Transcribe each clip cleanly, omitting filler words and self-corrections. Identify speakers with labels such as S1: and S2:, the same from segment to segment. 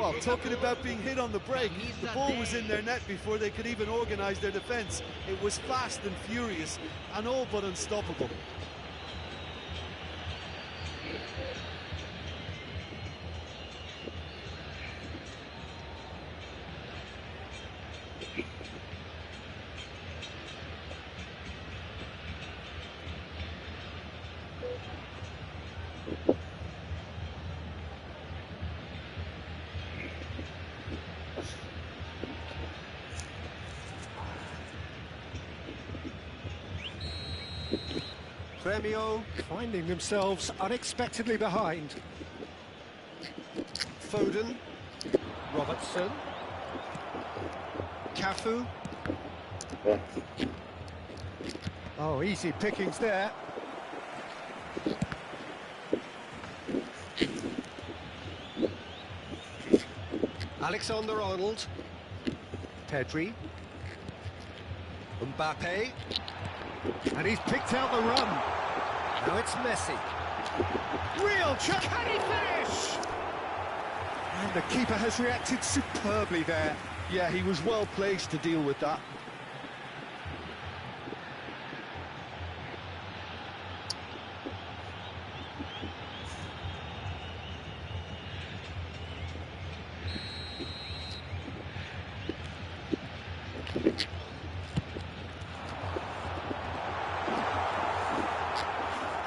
S1: Well, talking about being hit on the break, the ball was in their net before they could even organise their defence. It was fast and furious and all but unstoppable.
S2: Gremio finding themselves unexpectedly behind. Foden, Robertson, Cafu. Oh, easy pickings there. Alexander-Arnold, Pedri, Mbappe, and he's picked out the run. Now it's Messi. Real chance. Can he finish? And the keeper has reacted superbly there.
S1: Yeah, he was well placed to deal with that.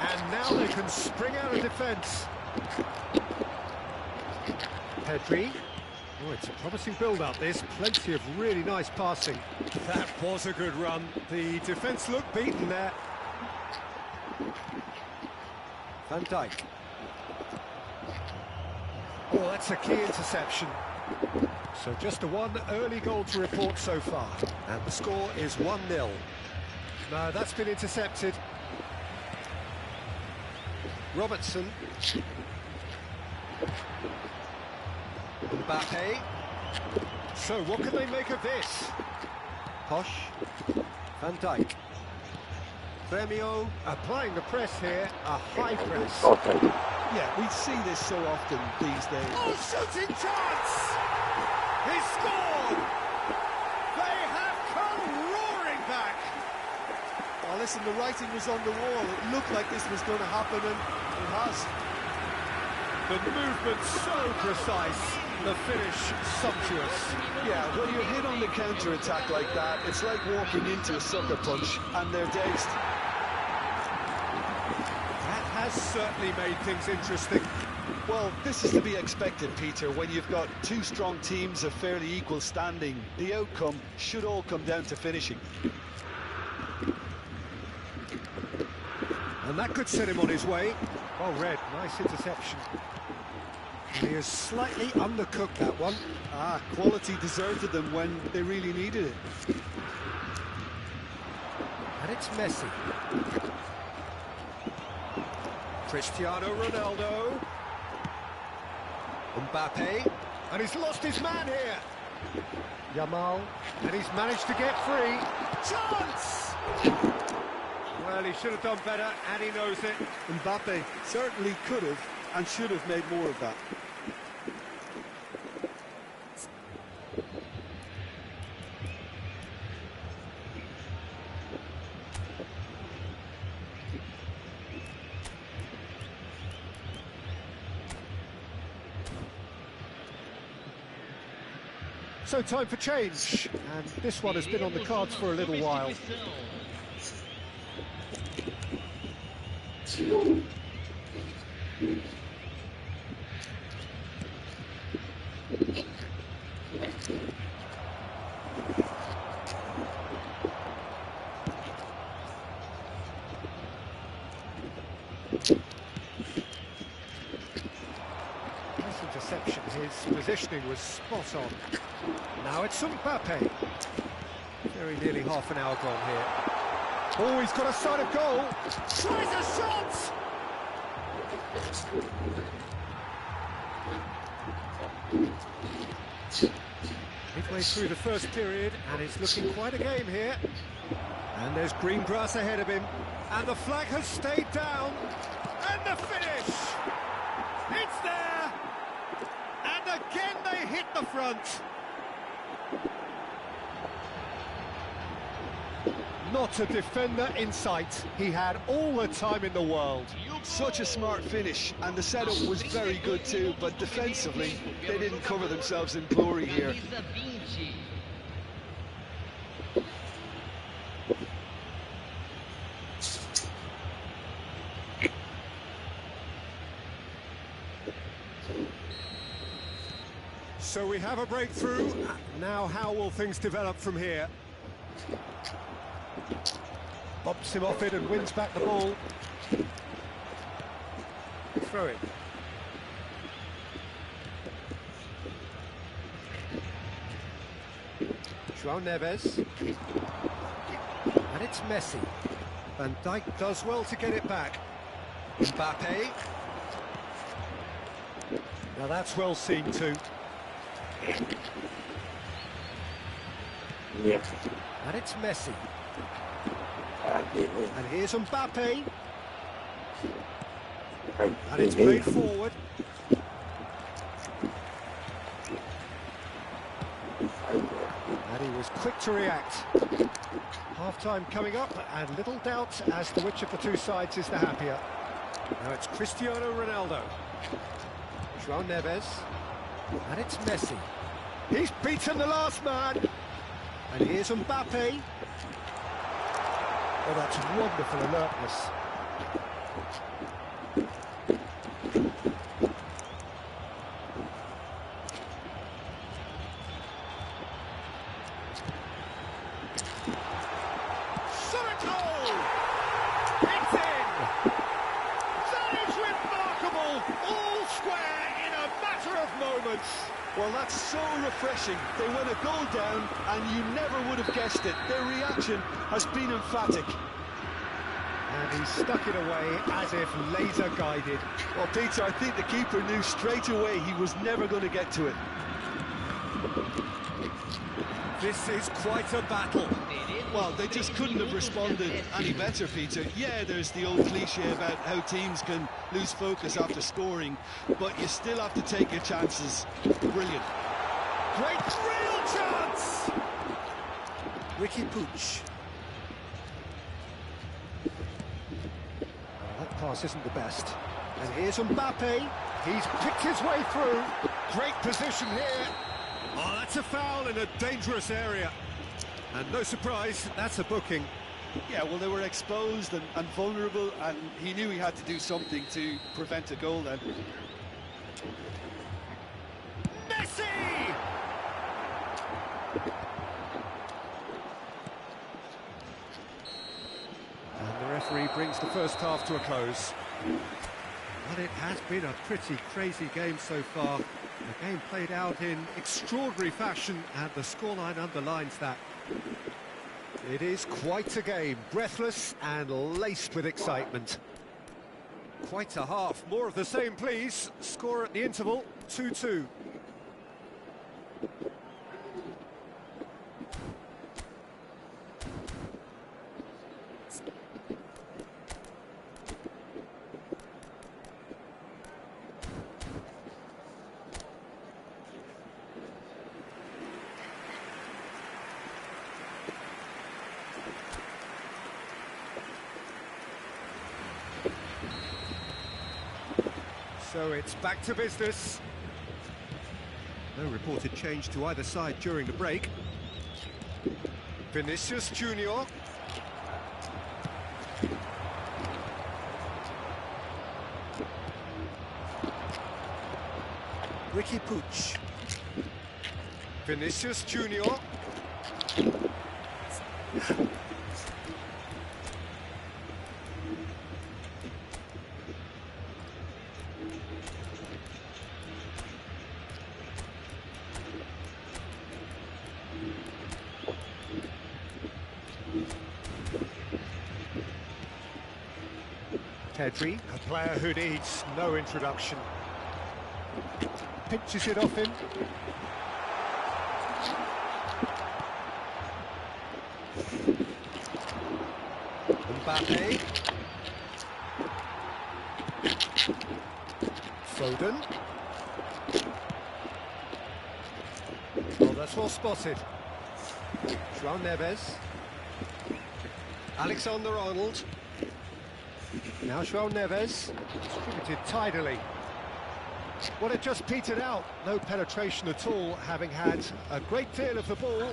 S2: And now they can spring out of defence. Pedri. Oh, it's a promising build-up, this. Plenty of really nice passing. That was a good run. The defence looked beaten there. Van Dijk. Oh, that's a key interception. So just the one early goal to report so far. And the score is 1-0. No, that's been intercepted. Robertson. Mbappe. So what can they make of this? Posh. Van Dijk. Gremio applying the press here, a high press.
S1: Yeah, we see this so often these days.
S2: Oh, shooting chance! He scored! They have come roaring back!
S1: Well, listen, the writing was on the wall. It looked like this was going to happen, and it has.
S2: The movement so precise, the finish sumptuous.
S1: Yeah, when you're hit on the counter-attack like that, it's like walking into a sucker punch, and they're dazed.
S2: That has certainly made things interesting.
S1: Well, this is to be expected, Peter. When you've got two strong teams of fairly equal standing, the outcome should all come down to finishing.
S2: And that could set him on his way. Well read, nice interception. And he has slightly undercooked that one.
S1: Ah, quality deserted them when they really needed it.
S2: And it's Messi. Cristiano Ronaldo. Mbappe. And he's lost his man here. Yamal. And he's managed to get free. Chance! Well, he should have done better, and he knows it.
S1: Mbappe certainly could have and should have made more of that.
S2: So time for change, and this one has been on the cards for a little while. Nice interception, his positioning was spot on. Now it's Mbappe. Very nearly half an hour gone here. Oh, he's got a sight of goal. Tries a shot! Midway through the first period, and it's looking quite a game here. And there's green grass ahead of him. And the flag has stayed down. And the finish! It's there! And the again they hit the front. Not a defender in sight. He had all the time in the world.
S1: Such a smart finish, and the setup was very good too, but defensively, they didn't cover themselves in glory here.
S2: So we have a breakthrough. Now how will things develop from here? Bumps him off it and wins back the ball. Throw it. João Neves. And it's Messi. Van Dijk does well to get it back. Mbappe. Now that's well seen too. And it's Messi. And here's Mbappe. And it's played forward. And he was quick to react. Half-time coming up, and little doubt as to which of the two sides is the happier. Now it's Cristiano Ronaldo. João Neves. And it's Messi. He's beaten the last man. And here's Mbappe. Oh, that's wonderful alertness.
S1: Well, that's so refreshing. They went a goal down, and you never would have guessed it. Their reaction has been emphatic.
S2: And he stuck it away as if laser-guided.
S1: Well, Peter, I think the keeper knew straight away he was never going to get to it.
S2: This is quite a battle.
S1: Well, they just couldn't have responded any better, Peter. Yeah, there's the old cliche about how teams can lose focus after scoring, but you still have to take your chances. Brilliant.
S2: Great, real chance! Riqui Puig. That pass isn't the best. And here's Mbappe. He's picked his way through. Great position here. Oh, that's a foul in a dangerous area. And no surprise, that's a booking.
S1: Yeah, well, they were exposed and vulnerable, and he knew he had to do something to prevent a goal then.
S2: Messi! And the referee brings the first half to a close. Well, it has been a pretty crazy game so far. The game played out in extraordinary fashion, and the scoreline underlines that. It is quite a game, breathless and laced with excitement. Quite a half, more of the same please. Score at the interval, 2-2. So it's back to business. No reported change to either side during the break. Vinicius Junior. Riqui Puig. Vinicius Junior. Pedri, a player who needs no introduction. Pinches it off him. Mbappe. Foden. that's well spotted. João Neves. Alexander-Arnold. Now João Neves. Distributed tidily. Well, it just petered out. No penetration at all, having had a great deal of the ball.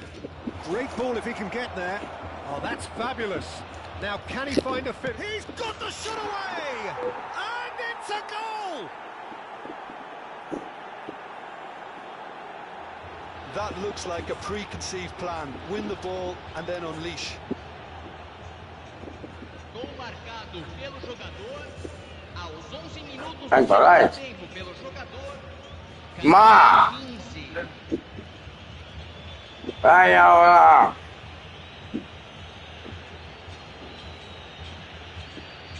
S2: Great ball if he can get there. Oh, that's fabulous. Now, can he find a fit? He's got the shot away! And it's a goal!
S1: That looks like a preconceived plan. Win the ball and then unleash.
S3: Gol marcado pelo jogador aos 11 minutos
S4: Vai
S3: do
S4: falar?
S3: segundo tempo pelo jogador.
S4: Ma!
S3: 15.
S4: Vai lá!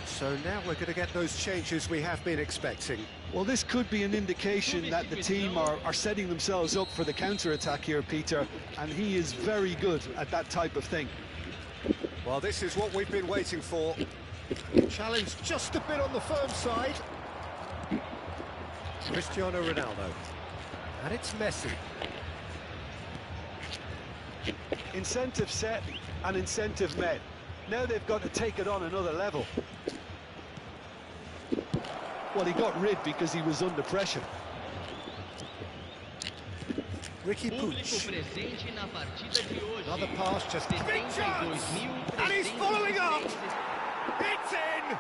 S2: So now we're going to get those changes we have been expecting.
S1: Well, this could be an indication that the team are setting themselves up for the counter-attack here, Peter, and he is very good at that type of thing.
S2: Well, this is what we've been waiting for. Challenge just a bit on the firm side. Cristiano Ronaldo. And it's Messi.
S1: Incentive set and incentive met. Now they've got to take it on another level. Well, he got rid because he was under pressure.
S2: Ricky
S3: Público
S2: Puig.
S3: presente na partida de hoje.
S2: Another pass, just big chance! And he's following up! It's in!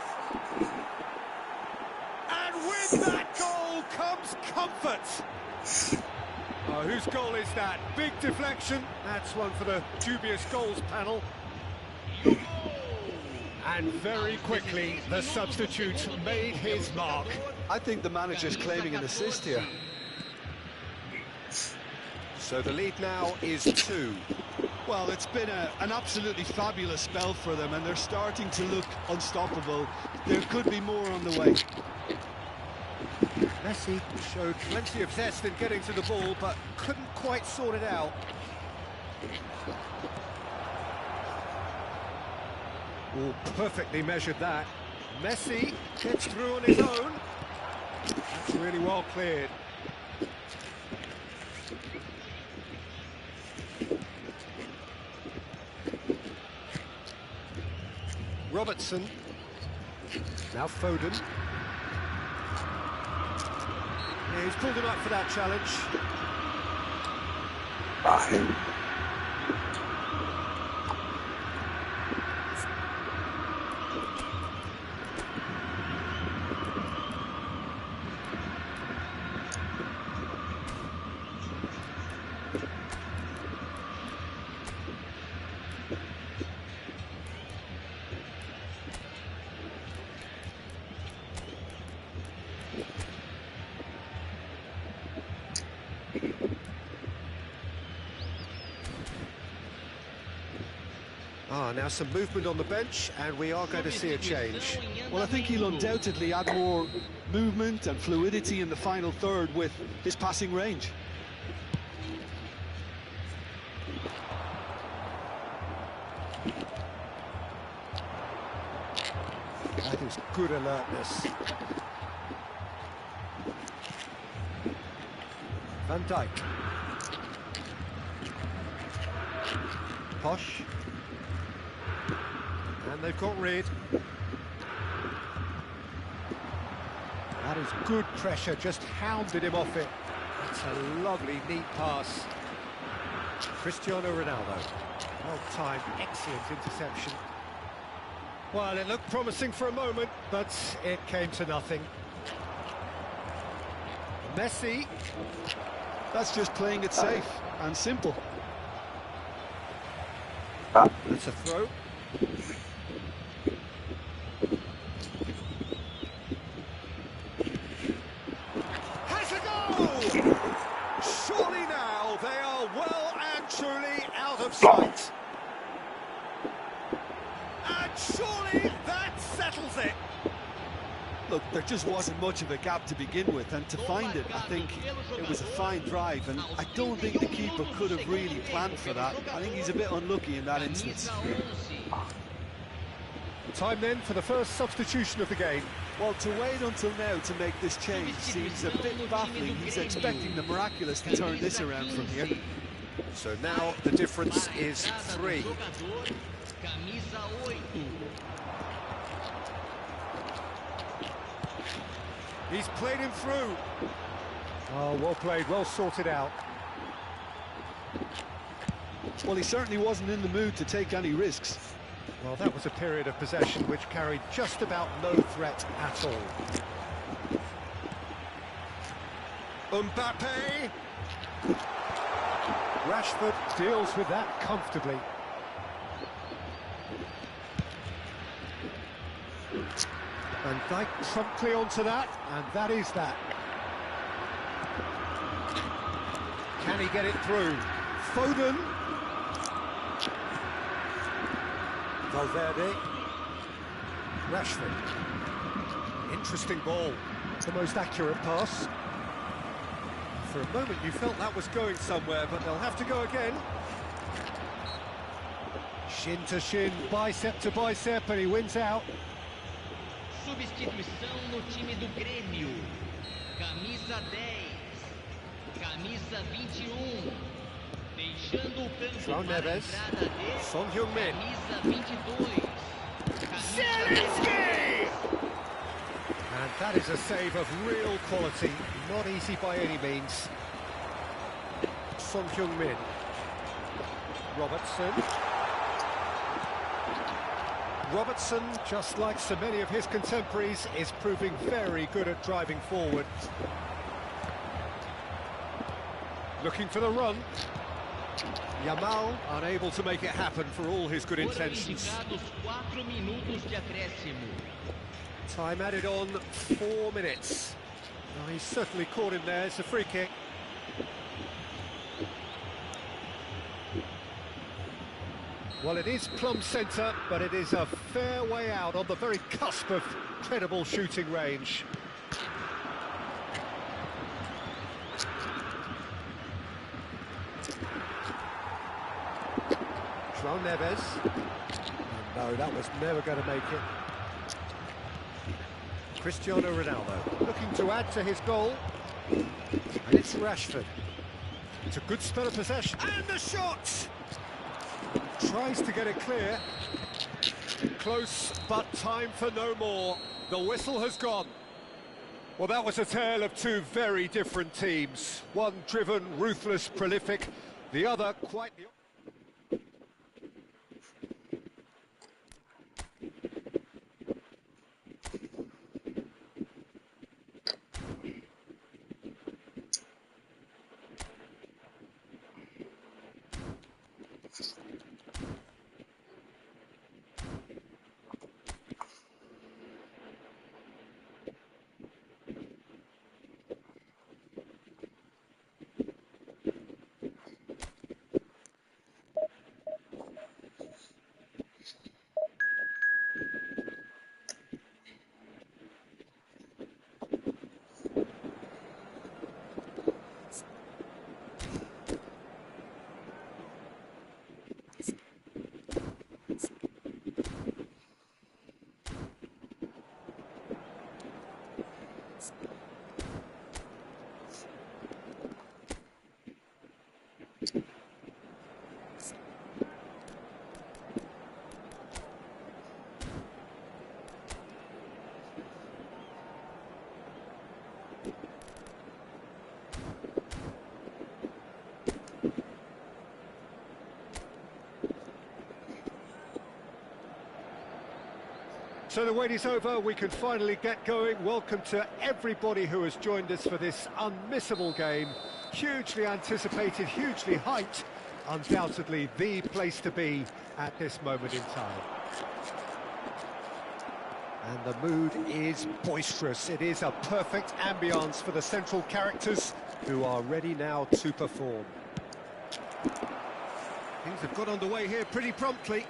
S2: And with that goal comes comfort! Oh, whose goal is that? Big deflection. That's one for the dubious goals panel. And very quickly, the substitute made his mark.
S1: I think the manager's claiming an assist here.
S2: So the lead now is 2.
S1: Well, it's been an absolutely fabulous spell for them, and they're starting to look unstoppable. There could be more on the way.
S2: Messi showed plenty of zest in getting to the ball, but couldn't quite sort it out. Oh, perfectly measured that. Messi gets through on his own. That's really well cleared. Robertson. Now Foden. Yeah, he's pulled him up for that challenge.
S4: Vai.
S2: Now some movement on the bench, and we are going to see a change.
S1: Well, I think he'll undoubtedly add more movement and fluidity in the final third with his passing range.
S2: That is good alertness. Van Dijk. Posh. And they've got rid. That is good pressure, just hounded him off it. That's a lovely, neat pass. Cristiano Ronaldo. Well timed, excellent interception. Well, it looked promising for a moment, but it came to nothing. Messi.
S1: That's just playing it safe and simple.
S2: That's a throw. Has a goal! Surely now they are well and truly out of sight. And surely that settles it.
S1: Look, there just wasn't much of a gap to begin with, and to find it, I think it was a fine drive, and I don't think the keeper could have really planned for that. I think he's a bit unlucky in that instance.
S2: Time then for the first substitution of the game.
S1: Well, to wait until now to make this change seems a bit baffling. He's expecting the miraculous to turn this around from here.
S2: So now the difference is 3.
S3: Jogador, camisa 8.
S2: He's played him through. Oh, well played, well sorted out.
S1: Well, he certainly wasn't in the mood to take any risks.
S2: Well, that was a period of possession which carried just about no threat at all. Mbappe! Rashford deals with that comfortably. Van Dijk promptly onto that, and that is that. Can he get it through? Foden. Valverde. Rashford. Interesting ball. The most accurate pass. For a moment you felt that was going somewhere, but they'll have to go again. Shin to shin, bicep to bicep, and he wins out.
S3: Substituição no time do Grêmio. Camisa 10. Camisa 21. Deixando o campo
S2: João
S3: para a
S2: Neves.
S3: entrada de
S2: Son Heung-min.
S3: camisa 22.
S2: Zielinski! And that is a save of real quality, not easy by any means. Son Heung-min. Robertson. Robertson, just like so many of his contemporaries, is proving very good at driving forward. Looking for the run. Yamal unable to make it happen for all his good
S3: Foram
S2: intentions.
S3: indicados 4 minutos de acréscimo.
S2: Time added on 4 minutes. Oh, he's certainly caught him there. It's a free kick. Well, it is plumb centre, but it is a fair way out on the very cusp of credible shooting range. João Neves. No, that was never going to make it. Cristiano Ronaldo looking to add to his goal. And it's Rashford. It's a good spell of possession. And the shot! Tries to get it clear. Close, but time for no more. The whistle has gone. Well, that was a tale of two very different teams. One driven, ruthless, prolific. The other quite the... So the wait is over, we can finally get going. Welcome to everybody who has joined us for this unmissable game. Hugely anticipated, hugely hyped. Undoubtedly the place to be at this moment in time. And the mood is boisterous. It is a perfect ambience for the central characters who are ready now to perform. Things have got underway here pretty promptly.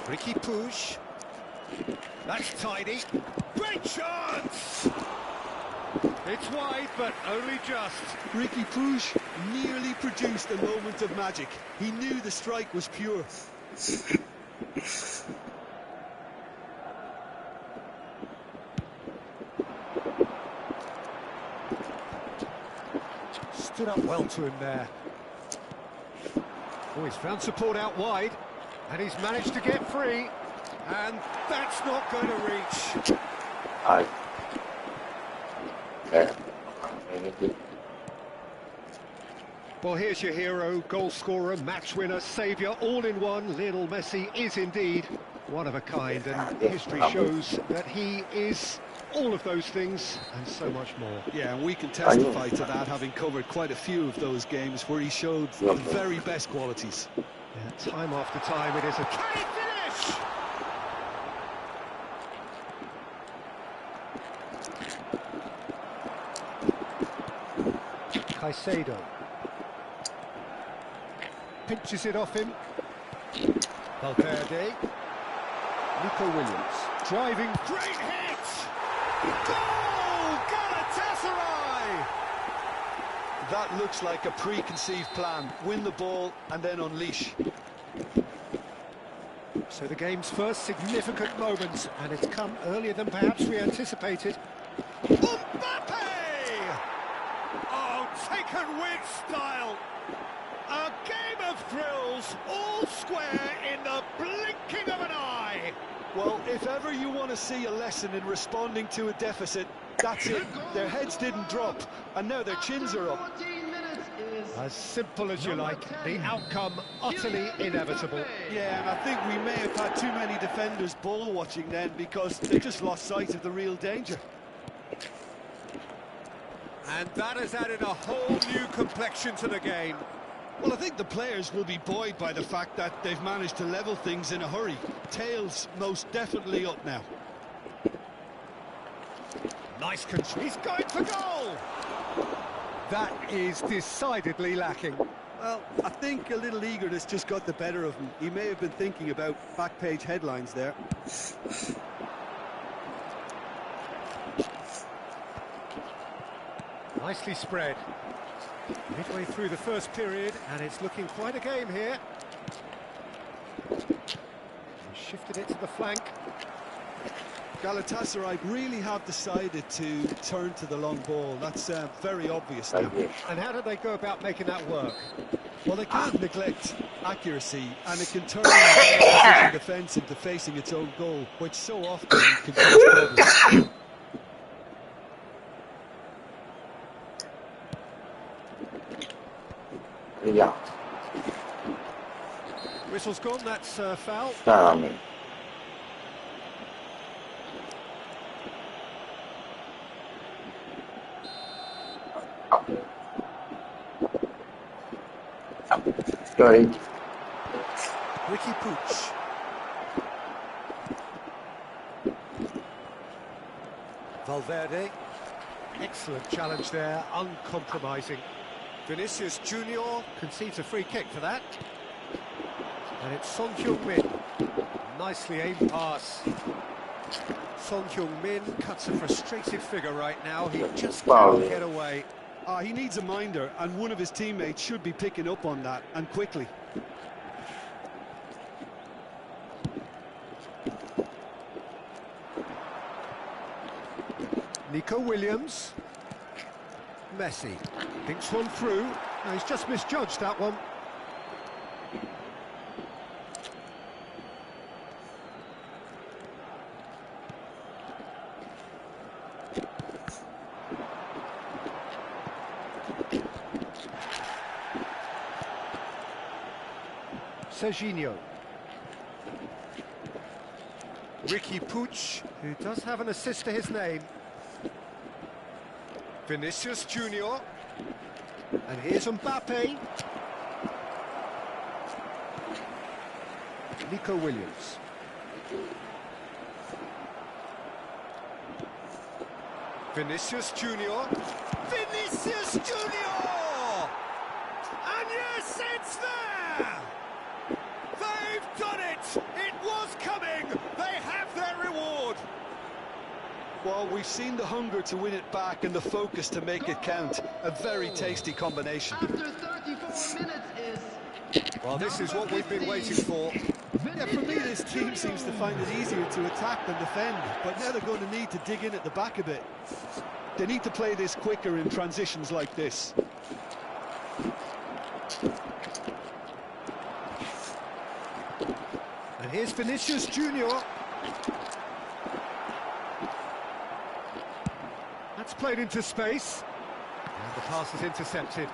S2: Ricky Puig. That's tidy. Great chance! It's wide, but only just.
S1: Ricky Puig nearly produced a moment of magic. He knew the strike was pure.
S2: Stood up well to him there. Oh, he's found support out wide, and he's managed to get free, and that's not going to reach. Well, here's your hero, goal scorer, match winner, saviour, all in one. Lionel Messi is indeed one of a kind, and history shows that he is all of those things and so much more.
S1: Yeah, and we can testify to that, having covered quite a few of those games where he showed the very best qualities.
S2: Yeah, time after time it is a... Can he finish? Caicedo pinches it off him. Valverde. Nico Williams driving, great hit! Goal! Galatasaray!
S1: That looks like a preconceived plan. Win the ball and then unleash.
S2: So the game's first significant moment, and it's come earlier than perhaps we anticipated. Mbappe! Oh, taken with style! A game of thrills, all square in the blinking of an eye!
S1: Well, if ever you want to see a lesson in responding to a deficit, that's it. Their heads didn't drop, and now their chins are up.
S2: As simple as you like, the outcome utterly inevitable.
S1: Yeah, and I think we may have had too many defenders ball watching then, because they just lost sight of the real danger.
S2: And that has added a whole new complexion to the game.
S1: Well, I think the players will be buoyed by the fact that they've managed to level things in a hurry. Tails most definitely up now.
S2: Nice control. He's going for goal! That is decidedly lacking.
S1: Well, I think a little eagerness just got the better of him. He may have been thinking about back-page headlines there.
S2: Nicely spread. Midway through the first period, and it's looking quite a game here. He shifted it to the flank.
S1: Galatasaray really have decided to turn to the long ball. That's very obvious now.
S2: And how do they go about making that work?
S1: Well, they can't neglect accuracy, and it can turn the defence into facing its own goal, which so often can cause problems.
S4: Yeah.
S2: Whistle's gone, that's foul.
S4: Sorry.
S2: Ricky Puig. Valverde. Excellent challenge there, uncompromising. Vinicius Junior concedes a free kick for that. And it's Son Heung-min. Nicely aimed pass. Son Heung-min cuts a frustrated figure right now. He just can't get away.
S1: He needs a minder, and one of his teammates should be picking up on that, and quickly.
S2: Nico Williams. Messi thinks one through. No, he's just misjudged that one. Serginho. Ricky Puig, who does have an assist to his name. Vinicius Junior. And here's Mbappe. Nico Williams. Vinicius Junior. Vinicius Junior! And yes, it's there! They've done it! It was coming! They have their reward!
S1: Well, we've seen the hunger to win it back and the focus to make it count. A very tasty combination.
S3: After 34 minutes is...
S2: Well, this is what we've been waiting for.
S1: Yeah, for me, this team seems to find it easier to attack than defend, but now they're going to need to dig in at the back a bit. They need to play this quicker in transitions like this.
S2: And here's Vinicius Junior. That's played into space. And the pass is intercepted.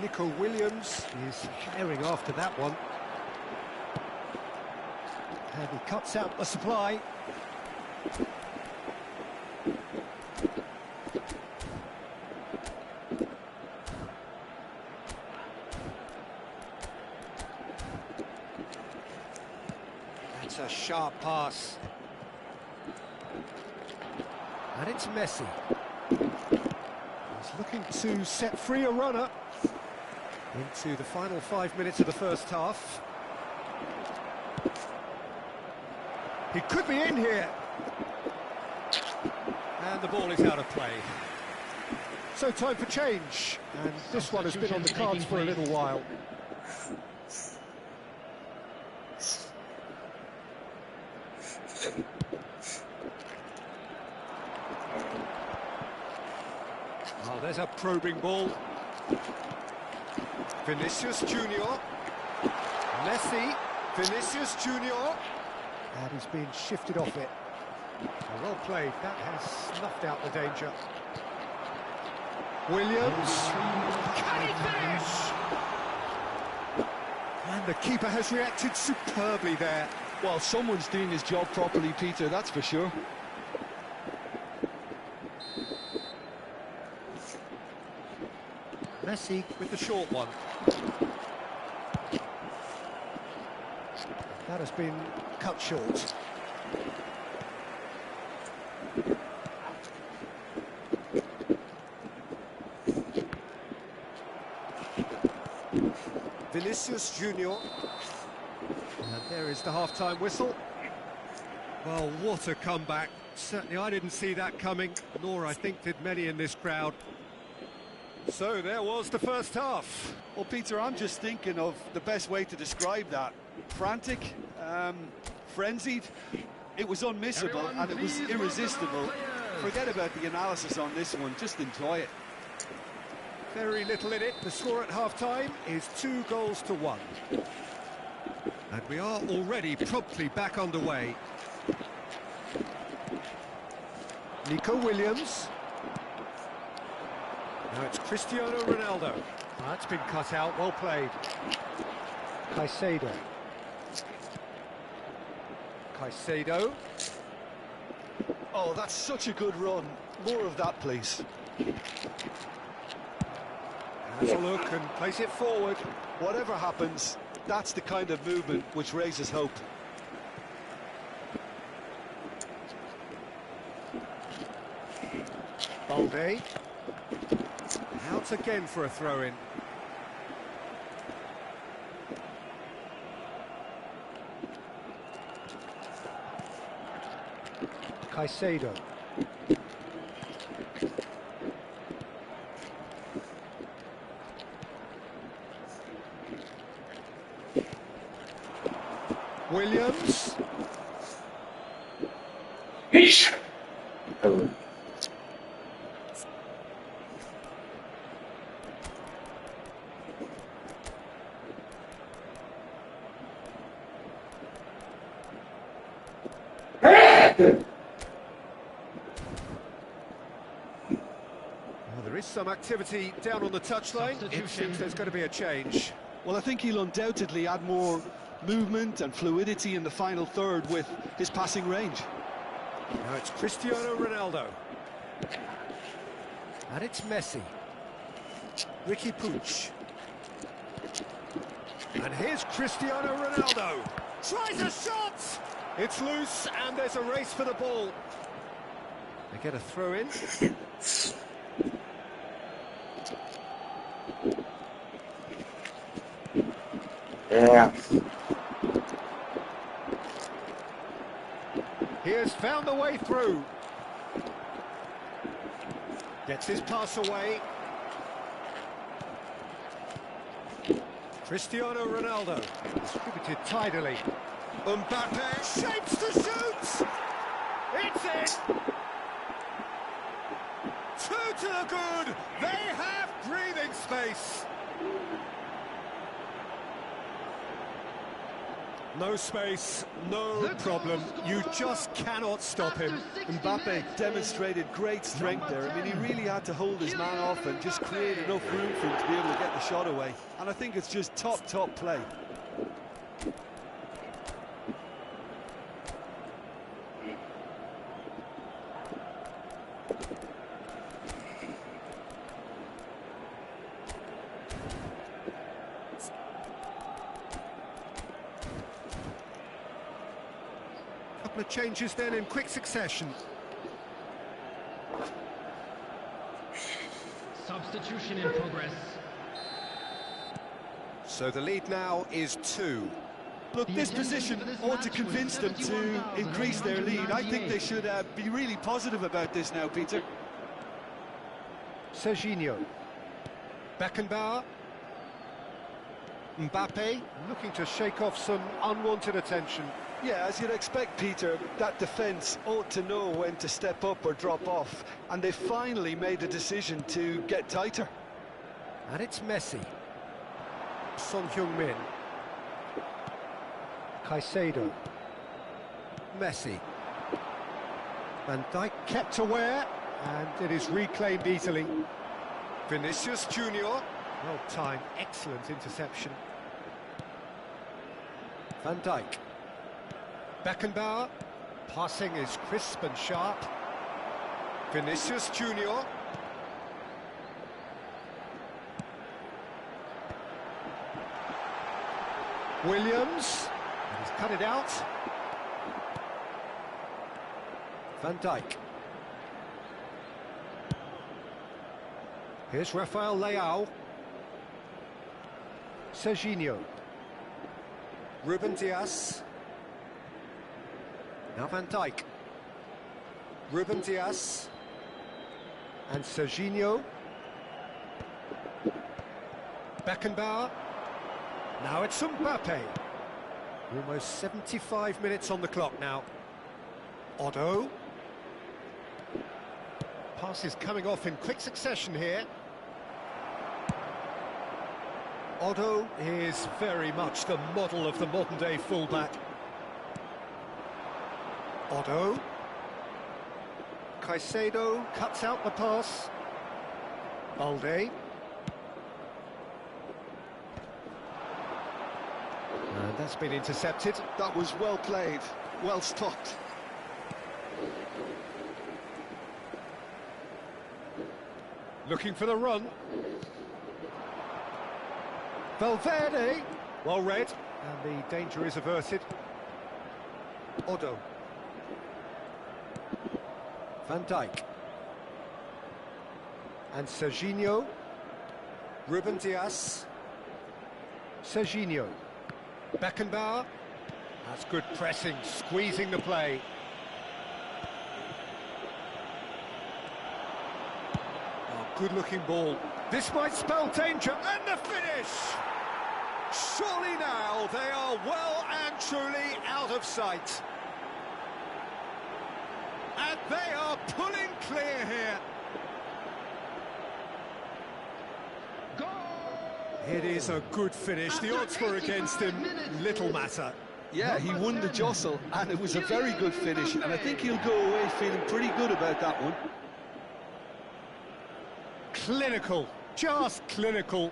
S2: Nico Williams is herring after that one. And he cuts out the supply. That's a sharp pass. And it's Messi. He's looking to set free a runner into the final 5 minutes of the first half. He could be in here. And the ball is out of play. So time for change. And this one has been on the cards for a little while. Oh, there's a probing ball. Vinicius Junior. Messi. Vinicius Junior. And he's been shifted off it. Well played. That has snuffed out the danger. Williams. Can he finish? And the keeper has reacted superbly there.
S1: Well, someone's doing his job properly, Peter, that's for sure.
S2: Messi with the short one. That has been cut short. Vinicius Junior. And there is the half-time whistle. Well, what a comeback. Certainly I didn't see that coming, nor I think did many in this crowd. So there was the first half.
S1: Well, Peter, I'm just thinking of the best way to describe that. Frantic, frenzied. It was unmissable and it was irresistible. Forget about the analysis on this one, just enjoy it.
S2: Very little in it. The score at half-time is 2-1. And we are already promptly back underway. Nico Williams. Now it's Cristiano Ronaldo. That's been cut out, well played. Caicedo. Caicedo.
S1: Oh, that's such a good run. More of that, please.
S2: Has a look and plays it forward.
S1: Whatever happens, that's the kind of movement which raises hope.
S2: Balde. Out again for a throw-in. Caicedo. Williams.
S4: Ish.
S2: Well, there is some activity down on the touchline. It seems there's going to be a change.
S1: Well, I think he'll undoubtedly add more movement and fluidity in the final third with his passing range.
S2: Now it's Cristiano Ronaldo. And it's Messi. Ricky Puig. And here's Cristiano Ronaldo. Tries a shot! It's loose and there's a race for the ball. They get a throw in.
S4: Yeah.
S2: He has found the way through. Gets his pass away. Cristiano Ronaldo. Distributed tidily. Mbappe shapes to shoot! It's in! 2 to the good! They have breathing space! No space, no problem. You just cannot stop him.
S1: Mbappe demonstrated great strength there. I mean, he really had to hold his man off and just create enough room for him to be able to get the shot away. And I think it's just top play.
S2: Couple of changes then in quick succession.
S3: Substitution in progress.
S2: So the lead now is 2.
S1: Look, this position ought to convince them to increase their lead. I think they should be really positive about this now, Peter.
S2: Serginho. Beckenbauer. Mbappe looking to shake off some unwanted attention.
S1: Yeah, as you'd expect, Peter, that defence ought to know when to step up or drop off, and they finally made a decision to get tighter.
S2: And it's Messi. Son Heung-min. Caicedo. Messi. Van Dijk kept aware, and it is reclaimed easily. Vinicius Junior. Well timed, excellent interception. Van Dijk. Beckenbauer. Passing is crisp and sharp. Vinicius Junior. Williams. And he's cut it out. Van Dijk. Here's Rafael Leao. Serginho. Ruben Dias. Now Van Dijk. Ruben Dias. And Serginho. Beckenbauer. Now it's Mbappe. Almost 75 minutes on the clock now. Otto. Passes coming off in quick succession here. Otto is very much the model of the modern-day fullback. Otto. Caicedo cuts out the pass. Balde. And that's been intercepted.
S1: That was well played, well stopped.
S2: Looking for the run. Valverde. Well read. And the danger is averted. Otto. Van Dijk. And Serginho. Ruben Dias. Serginho. Beckenbauer. That's good pressing, squeezing the play. Oh, good-looking ball. This might spell danger, and the finish! Surely now they are well and truly out of sight. And they are pulling clear here. It is a good finish. The odds were against him. Little matter.
S1: Yeah, he won the jostle, and it was a very good finish, and I think he'll go away feeling pretty good about that one.
S2: Clinical, just clinical.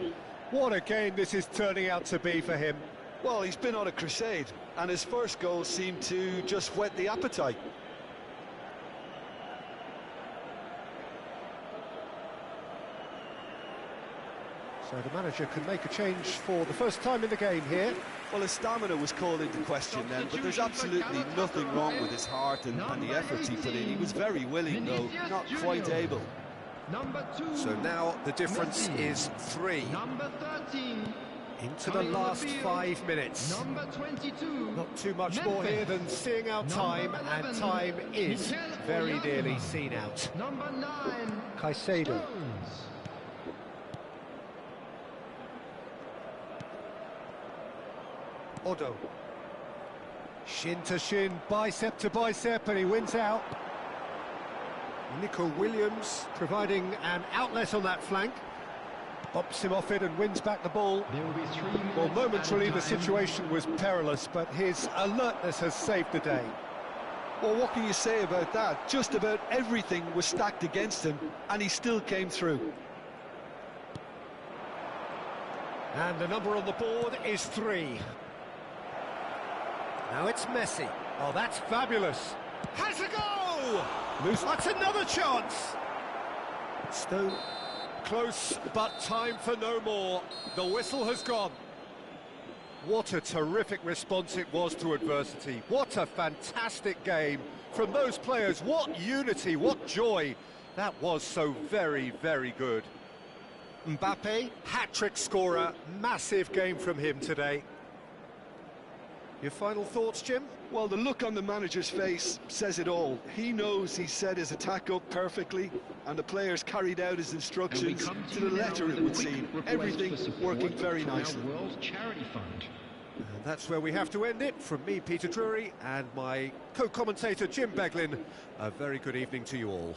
S2: What a game this is turning out to be for him.
S1: Well, he's been on a crusade, and his first goal seemed to just whet the appetite.
S2: So the manager can make a change for the first time in the game here.
S1: Well, his stamina was called into question then, but there's absolutely nothing wrong with his heart and the efforts he put in. He was very willing, though not quite able.
S2: So now the difference is 3.
S3: Number 13.
S2: Into the last 5 minutes.
S3: Number 22.
S2: Not too much more here than seeing out time, and time is very nearly seen out.
S3: Number 9.
S2: Caicedo.
S3: Stones.
S2: Otto. Shin to shin, bicep to bicep, and he wins out. Nico Williams providing an outlet on that flank. Bumps him off it and wins back the ball.
S5: There will be 3 minutes.
S2: Well, momentarily the
S5: added time.
S2: situation was perilous, but his alertness has saved the day.
S1: Well, what can you say about that? Just about everything was stacked against him, and he still came through.
S2: And the number on the board is 3. Now it's Messi. Oh, that's fabulous. Has a go! That's another chance! Stone. Close, but time for no more. The whistle has gone. What a terrific response it was to adversity. What a fantastic game from those players. What unity, what joy. That was so very, very good. Mbappe, hat-trick scorer. Massive game from him today. Your final thoughts, Jim?
S1: Well, the look on the manager's face says it all. He knows he set his attack up perfectly, and the players carried out his instructions to the letter, it would seem. Everything working very nicely.
S5: World Charity Fund.
S2: And that's where we have to end it. From me, Peter Drury, and my co-commentator, Jim Beglin. A very good evening to you all.